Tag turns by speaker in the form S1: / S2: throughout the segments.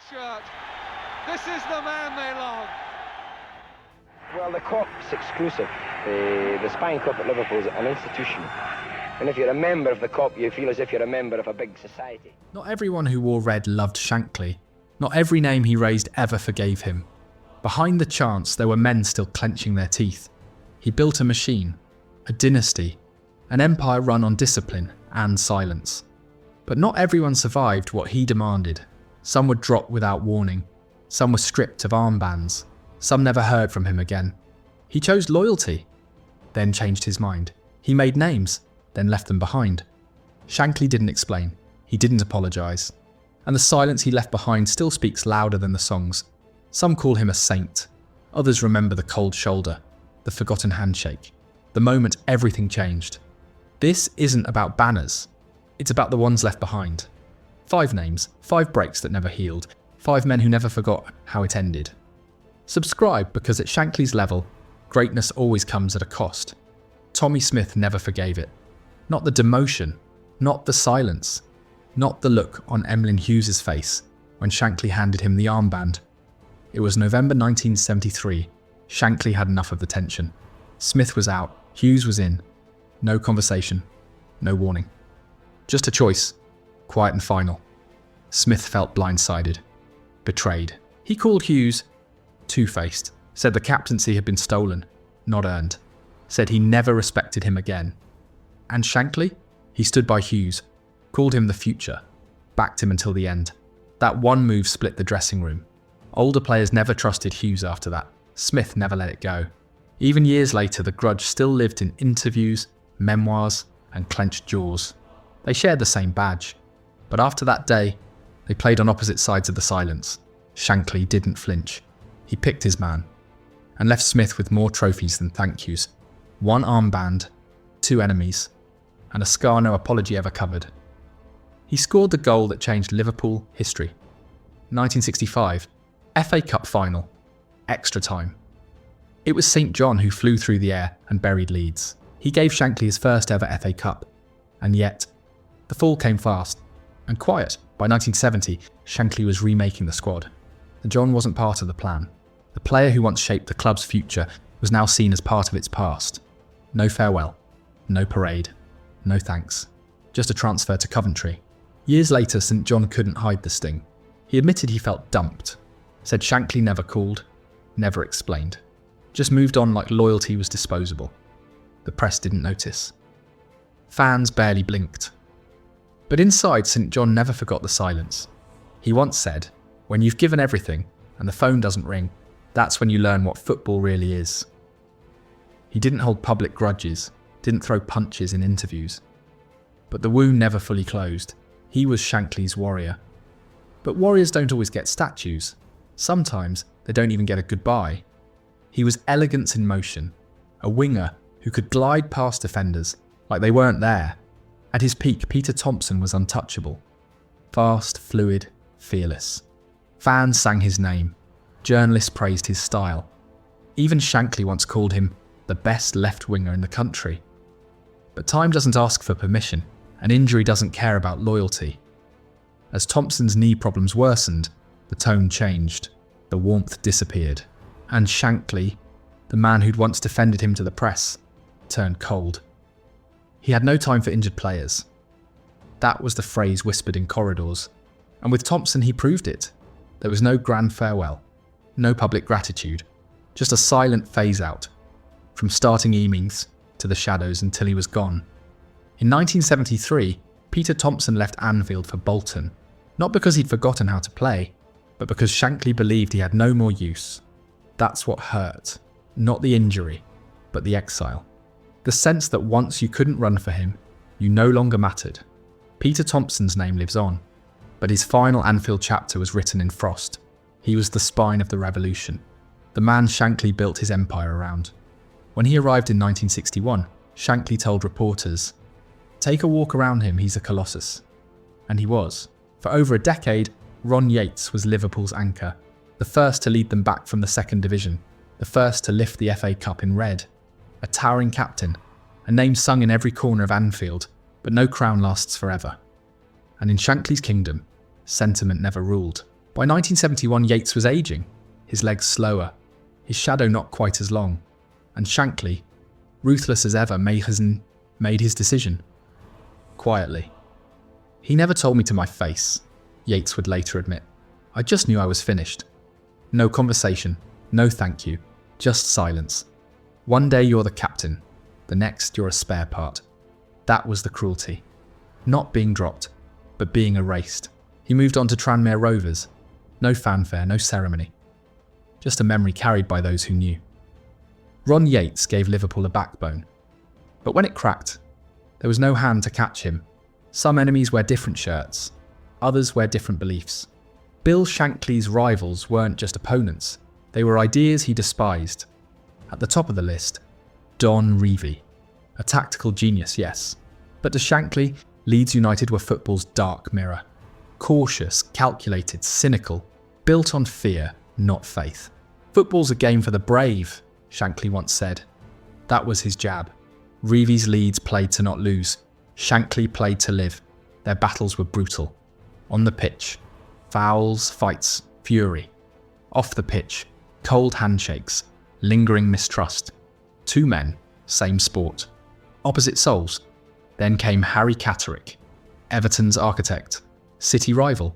S1: shirt. This is the man they love.
S2: Well, the Cup's exclusive. The Spain Cup at Liverpool is an institution. And if you're a member of the Cup, you feel as if you're a member of a big society.
S3: Not everyone who wore red loved Shankly. Not every name he raised ever forgave him. Behind the chants, there were men still clenching their teeth. He built a machine, a dynasty, an empire run on discipline and silence. But not everyone survived what he demanded. Some were dropped without warning. Some were stripped of armbands. Some never heard from him again. He chose loyalty, then changed his mind. He made names, then left them behind. Shankly didn't explain. He didn't apologise. And the silence he left behind still speaks louder than the songs. Some call him a saint. Others remember the cold shoulder, the forgotten handshake, the moment everything changed. This isn't about banners. It's about the ones left behind. 5 names, 5 breaks that never healed, 5 men who never forgot how it ended. Subscribe, because at Shankly's level, greatness always comes at a cost. Tommy Smith never forgave it. Not the demotion, not the silence, not the look on Emlyn Hughes's face when Shankly handed him the armband. It was November 1973. Shankly had enough of the tension. Smith was out, Hughes was in. No conversation, no warning. Just a choice, quiet and final. Smith felt blindsided, betrayed. He called Hughes two-faced, said the captaincy had been stolen, not earned, said he never respected him again. And Shankly? He stood by Hughes, called him the future, backed him until the end. That one move split the dressing room. Older players never trusted Hughes after that. Smith never let it go. Even years later, the grudge still lived in interviews, memoirs, and clenched jaws. They shared the same badge. But after that day, they played on opposite sides of the silence. Shankly didn't flinch. He picked his man, and left Smith with more trophies than thank yous. 1 armband, 2 enemies, and a scar no apology ever covered. He scored the goal that changed Liverpool history. 1965, FA Cup final, extra time. It was St John who flew through the air and buried Leeds. He gave Shankly his first ever FA Cup, and yet, the fall came fast and quiet. By 1970, Shankly was remaking the squad. The John wasn't part of the plan. The player who once shaped the club's future was now seen as part of its past. No farewell, no parade, no thanks. Just a transfer to Coventry. Years later, St John couldn't hide the sting. He admitted he felt dumped, said Shankly never called, never explained. Just moved on like loyalty was disposable. The press didn't notice. Fans barely blinked. But inside, St John never forgot the silence. He once said, "When you've given everything and the phone doesn't ring, that's when you learn what football really is." He didn't hold public grudges, didn't throw punches in interviews. But the wound never fully closed. He was Shankly's warrior. But warriors don't always get statues. Sometimes they don't even get a goodbye. He was elegance in motion, a winger who could glide past defenders like they weren't there. At his peak, Peter Thompson was untouchable. Fast, fluid, fearless. Fans sang his name. Journalists praised his style. Even Shankly once called him the best left winger in the country. But time doesn't ask for permission, and injury doesn't care about loyalty. As Thompson's knee problems worsened, the tone changed, the warmth disappeared, and Shankly, the man who'd once defended him to the press, turned cold. He had no time for injured players. That was the phrase whispered in corridors, and with Thompson he proved it. There was no grand farewell, no public gratitude, just a silent phase-out, from starting innings to the shadows until he was gone. In 1973, Peter Thompson left Anfield for Bolton, not because he'd forgotten how to play, but because Shankly believed he had no more use. That's what hurt, not the injury, but the exile. The sense that once you couldn't run for him, you no longer mattered. Peter Thompson's name lives on, but his final Anfield chapter was written in frost. He was the spine of the revolution, the man Shankly built his empire around. When he arrived in 1961, Shankly told reporters, "Take a walk around him, he's a colossus." And he was. For over a decade, Ron Yates was Liverpool's anchor, the first to lead them back from the second division, the first to lift the FA Cup in red. A towering captain, a name sung in every corner of Anfield, but no crown lasts forever. And in Shankly's kingdom, sentiment never ruled. By 1971, Yates was ageing, his legs slower, his shadow not quite as long, and Shankly, ruthless as ever, made his decision. Quietly. He never told me to my face, Yates would later admit. I just knew I was finished. No conversation, no thank you, just silence. One day you're the captain, the next you're a spare part. That was the cruelty. Not being dropped, but being erased. He moved on to Tranmere Rovers. No fanfare, no ceremony. Just a memory carried by those who knew. Ron Yates gave Liverpool a backbone. But when it cracked, there was no hand to catch him. Some enemies wear different shirts, others wear different beliefs. Bill Shankly's rivals weren't just opponents, they were ideas he despised. At the top of the list, Don Revie. A tactical genius, yes. But to Shankly, Leeds United were football's dark mirror. Cautious, calculated, cynical, built on fear, not faith. Football's a game for the brave, Shankly once said. That was his jab. Revie's Leeds played to not lose. Shankly played to live. Their battles were brutal. On the pitch, fouls, fights, fury. Off the pitch, cold handshakes, lingering mistrust. Two men, same sport. Opposite souls. Then came Harry Catterick, Everton's architect, City rival,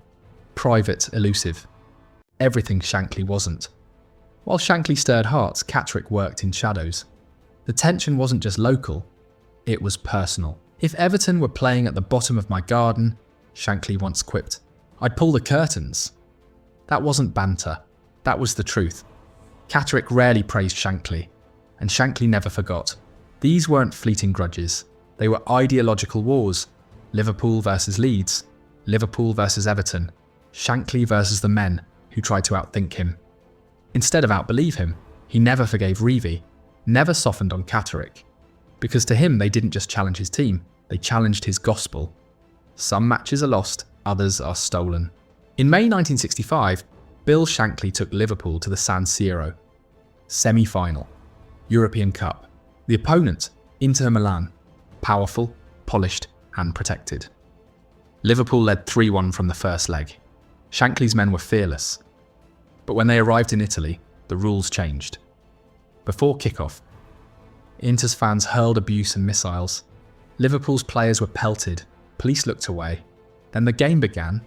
S3: private, elusive. Everything Shankly wasn't. While Shankly stirred hearts, Catterick worked in shadows. The tension wasn't just local, it was personal. If Everton were playing at the bottom of my garden, Shankly once quipped, I'd pull the curtains. That wasn't banter, that was the truth. Catterick rarely praised Shankly, and Shankly never forgot. These weren't fleeting grudges, they were ideological wars. Liverpool versus Leeds, Liverpool versus Everton, Shankly versus the men who tried to outthink him. Instead of outbelieve him, he never forgave Revie, never softened on Catterick. Because to him they didn't just challenge his team, they challenged his gospel. Some matches are lost, others are stolen. In May 1965, Bill Shankly took Liverpool to the San Siro. Semi-final. European Cup. The opponent, Inter Milan. Powerful, polished and protected. Liverpool led 3-1 from the first leg. Shankly's men were fearless. But when they arrived in Italy, the rules changed. Before kickoff, Inter's fans hurled abuse and missiles. Liverpool's players were pelted, police looked away. Then the game began,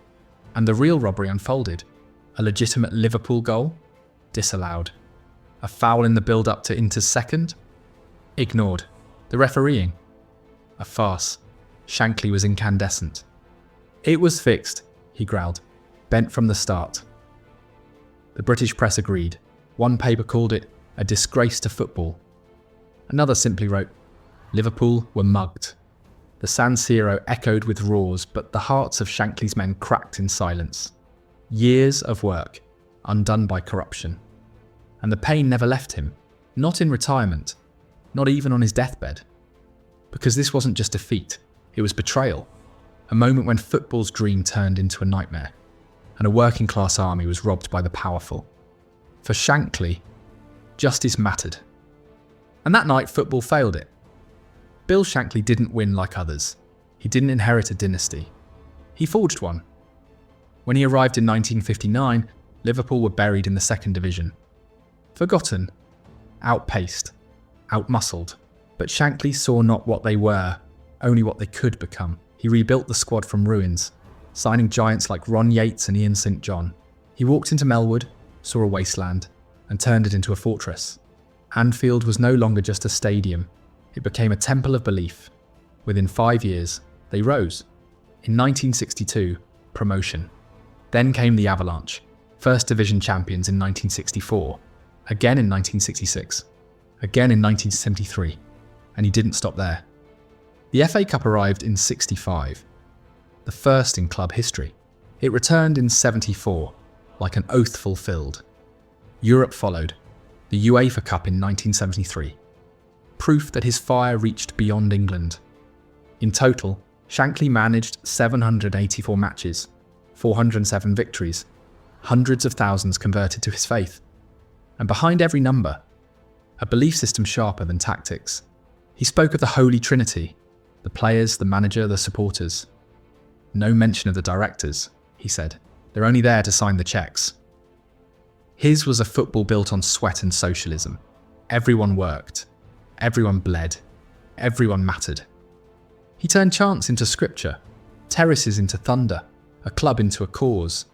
S3: and the real robbery unfolded. A legitimate Liverpool goal? Disallowed. A foul in the build-up to Inter's second? Ignored. The refereeing? A farce. Shankly was incandescent. It was fixed, he growled. Bent from the start. The British press agreed. One paper called it a disgrace to football. Another simply wrote, Liverpool were mugged. The San Siro echoed with roars, but the hearts of Shankly's men cracked in silence. Years of work, undone by corruption. And the pain never left him, not in retirement, not even on his deathbed. Because this wasn't just defeat, it was betrayal. A moment when football's dream turned into a nightmare, and a working-class army was robbed by the powerful. For Shankly, justice mattered. And that night, football failed it. Bill Shankly didn't win like others. He didn't inherit a dynasty. He forged one. When he arrived in 1959, Liverpool were buried in the second division. Forgotten, outpaced, outmuscled. But Shankly saw not what they were, only what they could become. He rebuilt the squad from ruins, signing giants like Ron Yates and Ian St. John. He walked into Melwood, saw a wasteland, and turned it into a fortress. Anfield was no longer just a stadium. It became a temple of belief. Within 5 years, they rose. In 1962, promotion. Then came the Avalanche, First Division champions in 1964, again in 1966, again in 1973, and he didn't stop there. The FA Cup arrived in 65, the first in club history. It returned in 74, like an oath fulfilled. Europe followed, the UEFA Cup in 1973. Proof that his fire reached beyond England. In total, Shankly managed 784 matches, 407 victories, hundreds of thousands converted to his faith. And behind every number, a belief system sharper than tactics. He spoke of the Holy Trinity, the players, the manager, the supporters. No mention of the directors, he said. They're only there to sign the cheques. His was a football built on sweat and socialism. Everyone worked. Everyone bled. Everyone mattered. He turned chants into scripture, terraces into thunder, a club into a cause.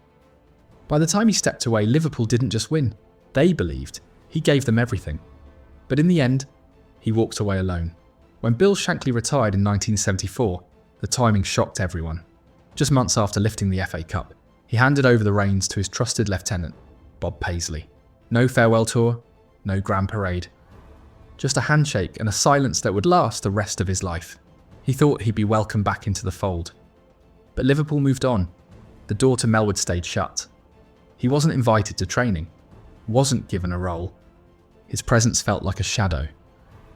S3: By the time he stepped away, Liverpool didn't just win. They believed. He gave them everything. But in the end, he walked away alone. When Bill Shankly retired in 1974, the timing shocked everyone. Just months after lifting the FA Cup, he handed over the reins to his trusted lieutenant, Bob Paisley. No farewell tour, no grand parade. Just a handshake and a silence that would last the rest of his life. He thought he'd be welcomed back into the fold. But Liverpool moved on. The door to Melwood stayed shut. He wasn't invited to training, wasn't given a role. His presence felt like a shadow,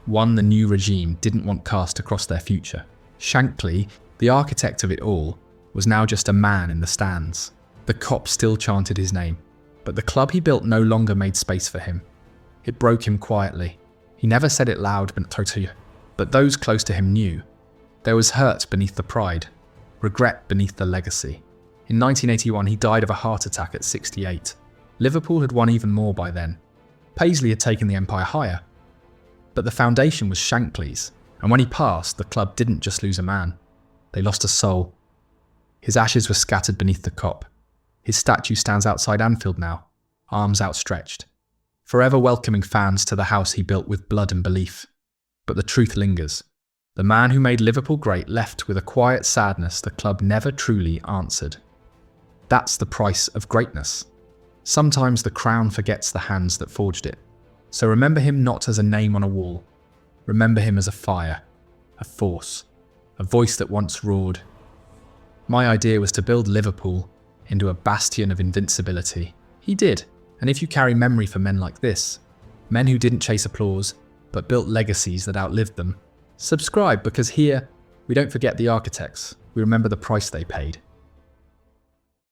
S3: one the new regime didn't want cast across their future. Shankly, the architect of it all, was now just a man in the stands. The Kop still chanted his name, but the club he built no longer made space for him. It broke him quietly. He never said it loud, but those close to him knew. There was hurt beneath the pride, regret beneath the legacy. In 1981, he died of a heart attack at 68. Liverpool had won even more by then. Paisley had taken the empire higher. But the foundation was Shankly's, and when he passed, the club didn't just lose a man. They lost a soul. His ashes were scattered beneath the Kop. His statue stands outside Anfield now, arms outstretched, forever welcoming fans to the house he built with blood and belief. But the truth lingers. The man who made Liverpool great left with a quiet sadness the club never truly answered. That's the price of greatness. Sometimes the crown forgets the hands that forged it. So remember him not as a name on a wall. Remember him as a fire, a force, a voice that once roared. My idea was to build Liverpool into a bastion of invincibility. He did, and if you carry memory for men like this, men who didn't chase applause, but built legacies that outlived them, subscribe, because here, we don't forget the architects, we remember the price they paid.